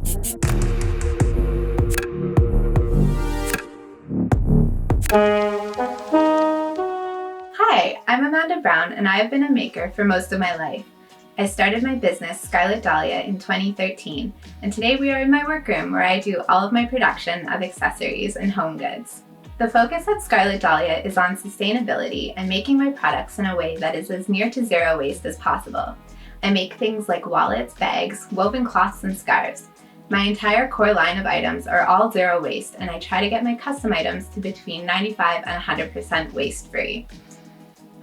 Hi, I'm Amanda Brown, and I have been a maker for most of my life. I started my business, Scarlett Dahlia, in 2013, and today we are in my workroom where I do all of my production of accessories and home goods. The focus at Scarlett Dahlia is on sustainability and making my products in a way that is as near to zero waste as possible. I make things like wallets, bags, woven cloths, and scarves. My entire core line of items are all zero waste, and I try to get my custom items to between 95 and 100% waste-free.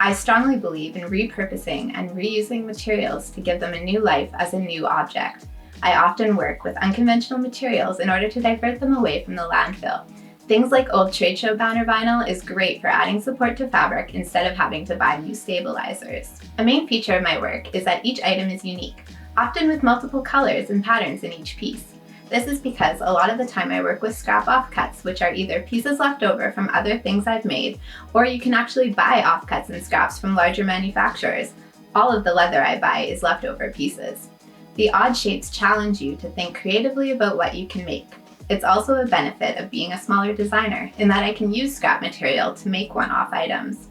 I strongly believe in repurposing and reusing materials to give them a new life as a new object. I often work with unconventional materials in order to divert them away from the landfill. Things like old trade show banner vinyl is great for adding support to fabric instead of having to buy new stabilizers. A main feature of my work is that each item is unique, often with multiple colors and patterns in each piece. This is because a lot of the time I work with scrap offcuts, which are either pieces left over from other things I've made, or you can actually buy offcuts and scraps from larger manufacturers. All of the leather I buy is leftover pieces. The odd shapes challenge you to think creatively about what you can make. It's also a benefit of being a smaller designer in that I can use scrap material to make one-off items.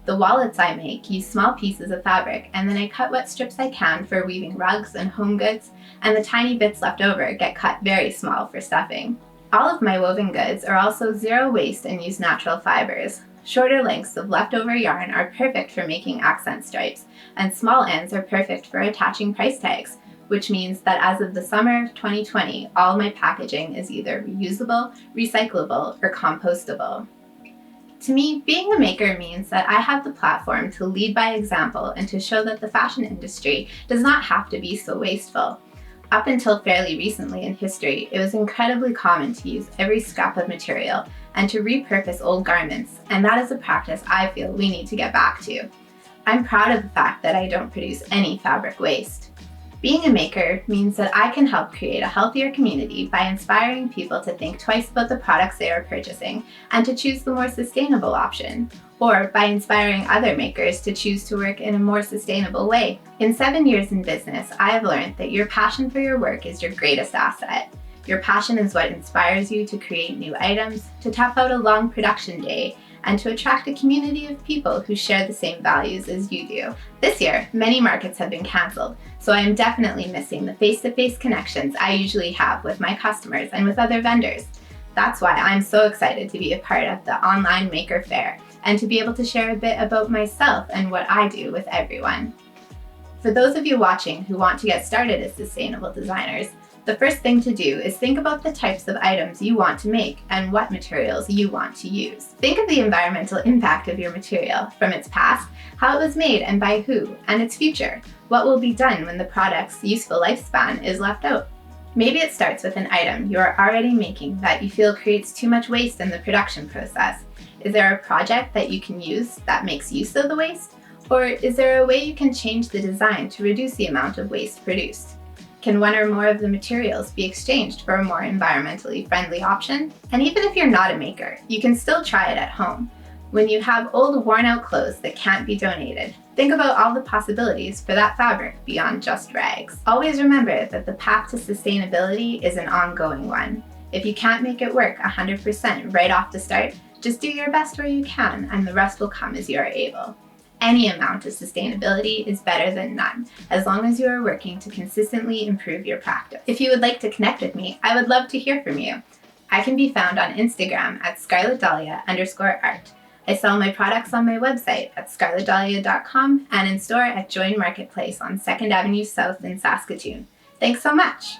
The wallets I make use small pieces of fabric, and then I cut what strips I can for weaving rugs and home goods, and the tiny bits left over get cut very small for stuffing. All of my woven goods are also zero waste and use natural fibers. Shorter lengths of leftover yarn are perfect for making accent stripes, and small ends are perfect for attaching price tags, which means that as of the summer of 2020, all my packaging is either reusable, recyclable, or compostable. To me, being a maker means that I have the platform to lead by example and to show that the fashion industry does not have to be so wasteful. Up until fairly recently in history, it was incredibly common to use every scrap of material and to repurpose old garments, and that is a practice I feel we need to get back to. I'm proud of the fact that I don't produce any fabric waste. Being a maker means that I can help create a healthier community by inspiring people to think twice about the products they are purchasing and to choose the more sustainable option, or by inspiring other makers to choose to work in a more sustainable way. In 7 years in business, I have learned that your passion for your work is your greatest asset. Your passion is what inspires you to create new items, to tap out a long production day, and to attract a community of people who share the same values as you do. This year, many markets have been canceled, so I am definitely missing the face-to-face connections I usually have with my customers and with other vendors. That's why I'm so excited to be a part of the online Maker Faire and to be able to share a bit about myself and what I do with everyone. For those of you watching who want to get started as sustainable designers, the first thing to do is think about the types of items you want to make and what materials you want to use. Think of the environmental impact of your material, from its past, how it was made and by who, and its future. What will be done when the product's useful lifespan is left out? Maybe it starts with an item you are already making that you feel creates too much waste in the production process. Is there a project that you can use that makes use of the waste? Or is there a way you can change the design to reduce the amount of waste produced? Can one or more of the materials be exchanged for a more environmentally friendly option? And even if you're not a maker, you can still try it at home. When you have old, worn-out clothes that can't be donated, think about all the possibilities for that fabric beyond just rags. Always remember that the path to sustainability is an ongoing one. If you can't make it work 100% right off the start, just do your best where you can, and the rest will come as you are able. Any amount of sustainability is better than none, as long as you are working to consistently improve your practice. If you would like to connect with me, I would love to hear from you. I can be found on Instagram at scarlettdahlia_art. I sell my products on my website at scarlettdahlia.com and in store at Join Marketplace on 2nd Avenue South in Saskatoon. Thanks so much!